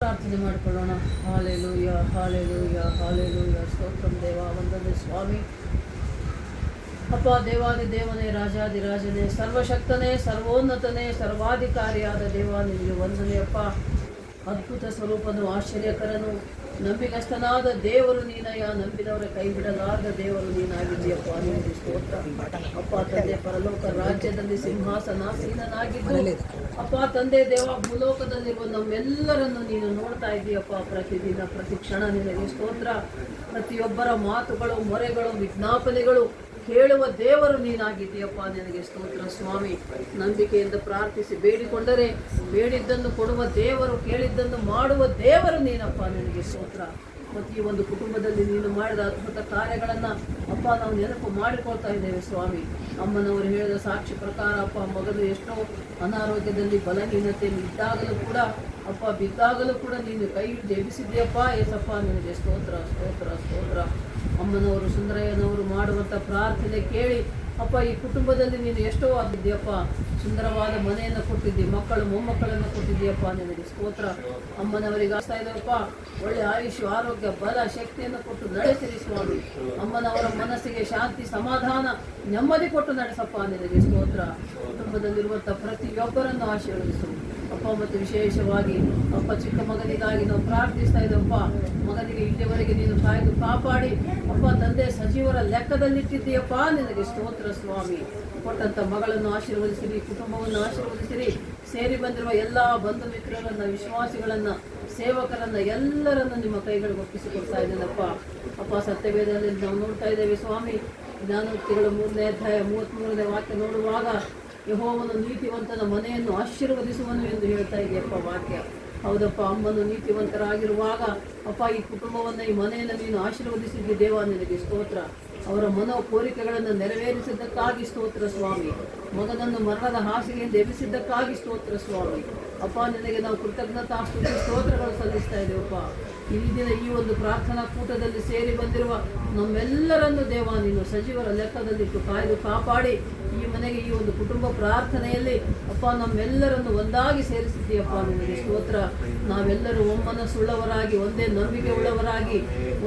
ಪ್ರಾರ್ಥನೆ ಮಾಡಿಕೊಳ್ಳೋಣ. Hallelujah, hallelujah, hallelujah. Stotram ದೇವ, ವಂದನೆ ಸ್ವಾಮಿ. ಅಪ್ಪ, ದೇವಾದಿ ದೇವನೇ, ರಾಜಾದಿರಾಜನೇ, ಸರ್ವಶಕ್ತನೇ, ಸರ್ವೋನ್ನತನೇ, ಸರ್ವಾಧಿಕಾರಿಯಾದ ದೇವ, ನಿನಗೆ ವಂದನೆ ಅಪ್ಪ. ಅದ್ಭುತ ಸ್ವರೂಪನು, ಆಶ್ಚರ್ಯಕರನು, ನಂಬಿಗಸ್ತನಾದ ದೇವರು ನೀನಯ್ಯ. ನಂಬಿದವರ ಕೈ ಬಿಡಲಾರದ ದೇವರು ನೀನಾಗಿದ್ದೀಯಪ್ಪ. ನಿನಗೆ ಸ್ತೋತ್ರ ಅಪ್ಪ. ತಂದೆ, ಪರಲೋಕ ರಾಜ್ಯದಲ್ಲಿ ಸಿಂಹಾಸನಾಸೀನನಾಗಿದ್ದು ಅಪ್ಪ ತಂದೆ ದೇವ, ಭೂಲೋಕದಲ್ಲಿರುವ ನಮ್ಮೆಲ್ಲರನ್ನು ನೀನು ನೋಡ್ತಾ ಇದ್ದೀಯಪ್ಪ. ಪ್ರತಿದಿನ ಪ್ರತಿ ಕ್ಷಣ ನಿನಗೆ ಸ್ತೋತ್ರ. ಪ್ರತಿಯೊಬ್ಬರ ಮಾತುಗಳು, ಮೊರೆಗಳು, ವಿಜ್ಞಾಪನೆಗಳು ಕೇಳುವ ದೇವರು ನೀನಾಗಿದ್ದೀಯಪ್ಪ. ನಿನಗೆ ಸ್ತೋತ್ರ ಸ್ವಾಮಿ. ನಂಬಿಕೆಯಿಂದ ಪ್ರಾರ್ಥಿಸಿ ಬೇಡಿಕೊಂಡರೆ ಬೇಡಿದ್ದನ್ನು ಕೊಡುವ ದೇವರು, ಕೇಳಿದ್ದನ್ನು ಮಾಡುವ ದೇವರು ನೀನಪ್ಪ. ನಿನಗೆ ಸ್ತೋತ್ರ. ಮತ್ತು ಈ ಒಂದು ಕುಟುಂಬದಲ್ಲಿ ನೀನು ಮಾಡಿದ ಅದ್ಭುತ ಕಾರ್ಯಗಳನ್ನು ಅಪ್ಪ ನಾವು ನೆನಪು ಮಾಡಿಕೊಳ್ತಾ ಇದ್ದೇವೆ ಸ್ವಾಮಿ. ಅಮ್ಮನವರು ಹೇಳಿದ ಸಾಕ್ಷಿ ಪ್ರಕಾರ ಅಪ್ಪ, ಮಗನು ಎಷ್ಟೋ ಅನಾರೋಗ್ಯದಲ್ಲಿ ಬಲಹೀನತೆ ಇದ್ದಾಗಲೂ ಕೂಡ ಅಪ್ಪ, ಬಿದ್ದಾಗಲೂ ಕೂಡ ನೀನು ಕೈ ಹಿಡಿದು ಎಬ್ಬಿಸಿದ್ದೀಯಪ್ಪ. ಏಸಪ್ಪ, ನಿನಗೆ ಸ್ತೋತ್ರ, ಸ್ತೋತ್ರ, ಸ್ತೋತ್ರ. ಅಮ್ಮನವರು, ಸುಂದರಯ್ಯನವರು ಮಾಡುವಂಥ ಪ್ರಾರ್ಥನೆ ಕೇಳಿ ಅಪ್ಪ, ಈ ಕುಟುಂಬದಲ್ಲಿ ನೀನು ಎಷ್ಟೋ ಆಗಿದ್ದೀಯಪ್ಪ. ಸುಂದರವಾದ ಮನೆಯನ್ನು ಕೊಟ್ಟಿದ್ದಿ, ಮಕ್ಕಳು ಮೊಮ್ಮಕ್ಕಳನ್ನು ಕೊಟ್ಟಿದ್ದೀಯಪ್ಪ. ನಿನಗೆ ಸ್ತೋತ್ರ. ಅಮ್ಮನವರಿಗೆ ಆಗ್ತಾ ಇದ್ದಾರಪ್ಪ, ಒಳ್ಳೆ ಆಯುಷ್, ಆರೋಗ್ಯ, ಬಲ, ಶಕ್ತಿಯನ್ನು ಕೊಟ್ಟು ನಡೆಸಿರಿ ಸ್ವಾಮಿ. ಅಮ್ಮನವರ ಮನಸ್ಸಿಗೆ ಶಾಂತಿ, ಸಮಾಧಾನ, ನೆಮ್ಮದಿ ಕೊಟ್ಟು ನಡೆಸಪ್ಪ. ನಿನಗೆ ಸ್ತೋತ್ರ. ಕುಟುಂಬದಲ್ಲಿರುವಂಥ ಪ್ರತಿಯೊಬ್ಬರನ್ನು ಆಶೀರ್ವದಿಸು ಅಪ್ಪ. ಮತ್ತು ವಿಶೇಷವಾಗಿ ಅಪ್ಪ, ಚಿಕ್ಕ ಮಗನಿಗಾಗಿ ನಾವು ಪ್ರಾರ್ಥಿಸ್ತಾ ಇದ್ದಪ್ಪ. ಮಗನಿಗೆ ಇಲ್ಲಿವರೆಗೆ ನೀನು ಕಾಯ್ದು ಕಾಪಾಡಿ ಅಪ್ಪ ತಂದೆ ಸಜೀವರ ಲೆಕ್ಕದಲ್ಲಿಟ್ಟಿದ್ದೀಯಪ್ಪ. ನಿನಗೆ ಸ್ತೋತ್ರ ಸ್ವಾಮಿ. ಕೊಟ್ಟಂಥ ಮಗಳನ್ನು ಆಶೀರ್ವದಿಸಿರಿ, ಕುಟುಂಬವನ್ನು ಆಶೀರ್ವದಿಸಿರಿ. ಸೇರಿ ಬಂದಿರುವ ಎಲ್ಲ ಬಂಧು ಮಿತ್ರರನ್ನು, ವಿಶ್ವಾಸಿಗಳನ್ನು, ಸೇವಕರನ್ನು ಎಲ್ಲರನ್ನು ನಿಮ್ಮ ಕೈಗಳಿಗೆ ಒಪ್ಪಿಸಿಕೊಡ್ತಾ ಇದ್ದೇನಪ್ಪ. ಅಪ್ಪ, ಸತ್ಯವೇದದಲ್ಲಿ ನಾವು ನೋಡ್ತಾ ಇದ್ದೇವೆ ಸ್ವಾಮಿ. ಜ್ಞಾನೋಕ್ತಿಗಳು 3ನೇ ಅಧ್ಯಾಯ 33ನೇ ವಾಕ್ಯ ನೋಡುವಾಗ, ಯೆಹೋವನು ನೀತಿವಂತನ ಮನೆಯನ್ನು ಆಶೀರ್ವದಿಸುವನು ಎಂದು ಹೇಳ್ತಾ ಇದೆಯಪ್ಪ ವಾಕ್ಯ. ಹೌದಪ್ಪ, ಅಮ್ಮನು ನೀತಿವಂತರಾಗಿರುವಾಗ ಅಪ್ಪ, ಈ ಕುಟುಂಬವನ್ನು, ಈ ಮನೆಯನ್ನು ನೀನು ಆಶೀರ್ವದಿಸಿದ್ದಿ ದೇವ. ನಿನಗೆ ಸ್ತೋತ್ರ. ಅವರ ಮನೋ ಕೋರಿಕೆಗಳನ್ನು ನೆರವೇರಿಸಿದ್ದಕ್ಕಾಗಿ ಸ್ತೋತ್ರ ಸ್ವಾಮಿ. ಮಗನನ್ನು ಮರಣದ ಹಾಸಿಗೆಯಿಂದ ಎಬ್ಬಿಸಿದ್ದಕ್ಕಾಗಿ ಸ್ತೋತ್ರ ಸ್ವಾಮಿ. ಅಪ್ಪ, ನಿನಗೆ ನಾವು ಕೃತಜ್ಞತಾ ಸ್ತುತಿ ಸ್ತೋತ್ರಗಳು ಸಲ್ಲಿಸ್ತಾ ಇದ್ದೇವಪ್ಪ. ಈ ದಿನ ಈ ಒಂದು ಪ್ರಾರ್ಥನಾ ಕೂಟದಲ್ಲಿ ಸೇರಿ ಬಂದಿರುವ ನಮ್ಮೆಲ್ಲರನ್ನು ದೇವ ನೀನು ಸಜೀವರ ಲೆಕ್ಕದಲ್ಲಿಟ್ಟು ಕಾಯ್ದು ಕಾಪಾಡಿ ಈ ಮನೆಗೆ, ಈ ಒಂದು ಕುಟುಂಬ ಪ್ರಾರ್ಥನೆಯಲ್ಲಿ ಅಪ್ಪ ನಮ್ಮೆಲ್ಲರನ್ನು ಒಂದಾಗಿ ಸೇರಿಸಿದ್ದೀಯಪ್ಪ. ನಿನಗೆ ಸ್ತೋತ್ರ. ನಾವೆಲ್ಲರೂ ಒಮ್ಮನಸ್ಸುಳ್ಳವರಾಗಿ, ಒಂದೇ ನಂಬಿಕೆ ಉಳ್ಳವರಾಗಿ,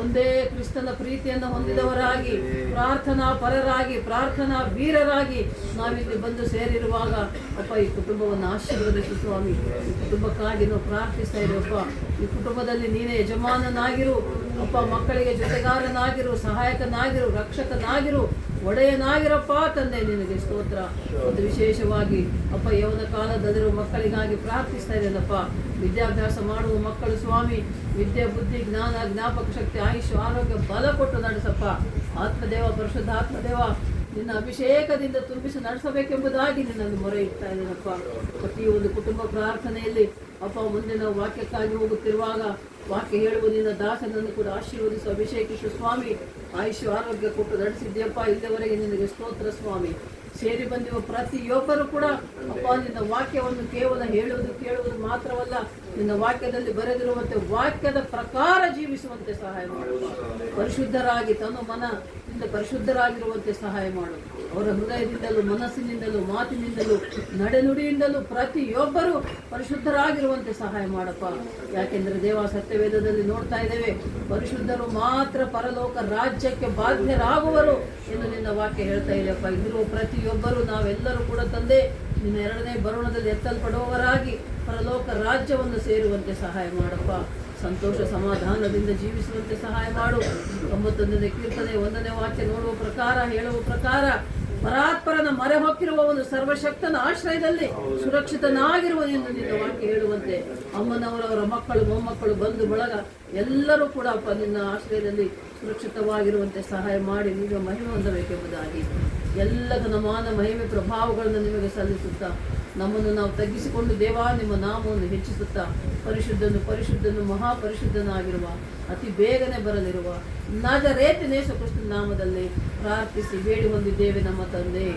ಒಂದೇ ಕ್ರಿಸ್ತನ ಪ್ರೀತಿಯನ್ನು ಹೊಂದಿದವರಾಗಿ, ಪ್ರಾರ್ಥನಾ ಪರರಾಗಿ, ಪ್ರಾರ್ಥನಾ ವೀರರಾಗಿ ನಾವಿಲ್ಲಿ ಬಂದು ಸೇರಿರುವಾಗ ಅಪ್ಪ, ಈ ಕುಟುಂಬವನ್ನು ಆಶೀರ್ವದಿಸು ಸ್ವಾಮಿ. ಈ ಕುಟುಂಬಕ್ಕಾಗಿ ನಾವು ಪ್ರಾರ್ಥಿಸ್ತಾ ಇದ್ದೇವಪ್ಪ. ಈ ಕುಟುಂಬದಲ್ಲಿ ನೀನೇ ಯಜಮಾನನಾಗಿರು ಅಪ್ಪ. ಮಕ್ಕಳಿಗೆ ಜೊತೆಗಾರನಾಗಿರು, ಸಹಾಯಕನಾಗಿರು, ರಕ್ಷಕನಾಗಿರು, ಒಡೆಯನಾಗಿರಪ್ಪ ತಂದೆ. ನಿನಗೆ ಸ್ತೋತ್ರ. ಮತ್ತು ವಿಶೇಷವಾಗಿ ಅಪ್ಪ, ಯೌವನ ಕಾಲದಲ್ಲಿರುವ ಮಕ್ಕಳಿಗಾಗಿ ಪ್ರಾರ್ಥಿಸ್ತಾ ಇದ್ದೇನಪ್ಪ. ವಿದ್ಯಾಭ್ಯಾಸ ಮಾಡುವ ಮಕ್ಕಳು ಸ್ವಾಮಿ, ವಿದ್ಯೆ, ಬುದ್ಧಿ, ಜ್ಞಾನ, ಜ್ಞಾಪಕ ಶಕ್ತಿ, ಆಯುಷ್, ಆರೋಗ್ಯ, ಬಲ ಕೊಟ್ಟು ನಡೆಸಪ್ಪ. ಆತ್ಮದೇವ, ಪರಿಶುದ್ಧ ಆತ್ಮದೇವ, ನಿನ್ನ ಅಭಿಷೇಕದಿಂದ ತುಂಬಿಸಿ ನಡೆಸಬೇಕೆಂಬುದಾಗಿ ನಿನ್ನನ್ನು ಮೊರೆ ಇಡ್ತಾ ಇದ್ದೇನಪ್ಪ. ಪ್ರತಿ ಒಂದು ಕುಟುಂಬ ಪ್ರಾರ್ಥನೆಯಲ್ಲಿ ಅಪ್ಪ, ಮುಂದೆ ನಾವು ವಾಕ್ಯಕ್ಕಾಗಿ ಹೋಗುತ್ತಿರುವಾಗ ವಾಕ್ಯ ಹೇಳುವ ನಿನ್ನ ದಾಸನನ್ನು ಕೂಡ ಆಶೀರ್ವದಿಸು, ಅಭಿಷೇಕಿಸು ಸ್ವಾಮಿ. ಆಯುಷ್, ಆರೋಗ್ಯ ಕೊಟ್ಟು ನಡೆಸಿದ್ಯಪ್ಪ. ಇಲ್ಲಿವರೆಗೆ ನಿನಗೆ ಸ್ತೋತ್ರ ಸ್ವಾಮಿ. ಸೇರಿ ಬಂದಿರುವ ಪ್ರತಿಯೊಬ್ಬರು ಕೂಡ ಅಪ್ಪ, ನಿನ್ನ ವಾಕ್ಯವನ್ನು ಕೇವಲ ಹೇಳುವುದು ಕೇಳುವುದು ಮಾತ್ರವಲ್ಲ, ನಿನ್ನ ವಾಕ್ಯದಲ್ಲಿ ಬರೆದಿರುವಂತೆ ವಾಕ್ಯದ ಪ್ರಕಾರ ಜೀವಿಸುವಂತೆ ಸಹಾಯ ಮಾಡು. ಪರಿಶುದ್ಧರಾಗಿ ತನ್ನ ಮನದಿಂದ ಪರಿಶುದ್ಧರಾಗಿರುವಂತೆ ಸಹಾಯ ಮಾಡು. ಅವರ ಹೃದಯದಿಂದಲೂ, ಮನಸ್ಸಿನಿಂದಲೂ, ಮಾತಿನಿಂದಲೂ, ನಡೆನುಡಿಯಿಂದಲೂ ಪ್ರತಿಯೊಬ್ಬರು ಪರಿಶುದ್ಧರಾಗಿರುವಂತೆ ಸಹಾಯ ಮಾಡಪ್ಪ. ಯಾಕೆಂದರೆ ದೇವ, ಸತ್ಯವೇದದಲ್ಲಿ ನೋಡ್ತಾ ಇದ್ದೇವೆ, ಪರಿಶುದ್ಧರು ಮಾತ್ರ ಪರಲೋಕ ರಾಜ್ಯಕ್ಕೆ ಬಾಧ್ಯರಾಗುವರು ಎಂದು ನಿನ್ನ ವಾಕ್ಯ ಹೇಳ್ತಾ ಇದೆಯಪ್ಪ. ಇಲ್ಲಿರುವ ಪ್ರತಿಯೊಬ್ಬರು ನಾವೆಲ್ಲರೂ ಕೂಡ ತಂದೆ ನಿನ್ನ 2ನೇ ಬರುಣದಲ್ಲಿ ಎತ್ತಲ್ಪಡುವವರಾಗಿ ಪರಲೋಕ ರಾಜ್ಯವನ್ನು ಸೇರುವಂತೆ ಸಹಾಯ ಮಾಡಪ್ಪ. ಸಂತೋಷ ಸಮಾಧಾನದಿಂದ ಜೀವಿಸುವಂತೆ ಸಹಾಯ ಮಾಡು. 91ನೇ ಕೀರ್ತನೆ 1ನೇ ವಾಕ್ಯ ನೋಡುವ ಪ್ರಕಾರ, ಹೇಳುವ ಪ್ರಕಾರ, ಪರಾತ್ಪರನ ಮೊರೆ ಹೊಕ್ಕಿರುವವನು ಸರ್ವಶಕ್ತನ ಆಶ್ರಯದಲ್ಲಿ ಸುರಕ್ಷಿತನಾಗಿರುವನೆಂದು ನಿನ್ನ ವಾಕ್ಯ ಹೇಳುವಂತೆ ಅಮ್ಮನವರವರ ಮಕ್ಕಳು, ಮೊಮ್ಮಕ್ಕಳು, ಬಂಧು ಬಳಗ ಎಲ್ಲರೂ ಕೂಡ ಅಪ್ಪ ನಿನ್ನ ಆಶ್ರಯದಲ್ಲಿ ಸುರಕ್ಷಿತವಾಗಿರುವಂತೆ ಸಹಾಯ ಮಾಡಿ ನೀನು ಮಹಿಮೆ ಹೊಂದಬೇಕೆಂಬುದಾಗಿ ಎಲ್ಲದನ್ನ ಮಾನ, ಮಹಿಮೆ, ಪ್ರಭಾವಗಳನ್ನು ನಿಮಗೆ ಸಲ್ಲಿಸುತ್ತಾ ನಮ್ಮನ್ನು ನಾವು ತಗ್ಗಿಸಿಕೊಂಡು ದೇವಾ ನಿಮ್ಮ ನಾಮವನ್ನು ಹೆಚ್ಚಿಸುತ್ತಾ ಪರಿಶುದ್ಧನು, ಪರಿಶುದ್ಧನು, ಮಹಾಪರಿಶುದ್ಧನಾಗಿರುವ, ಅತಿ ಬೇಗನೆ ಬರಲಿರುವ ನಜರೇತಿನ ಯೇಸು ಕ್ರಿಸ್ತನ ನಾಮದಲ್ಲಿ ಪ್ರಾರ್ಥಿಸಿ ಬೇಡಿ ಹೊಂದಿದ್ದೇವೆ ನಮ್ಮ ತಂದೆ.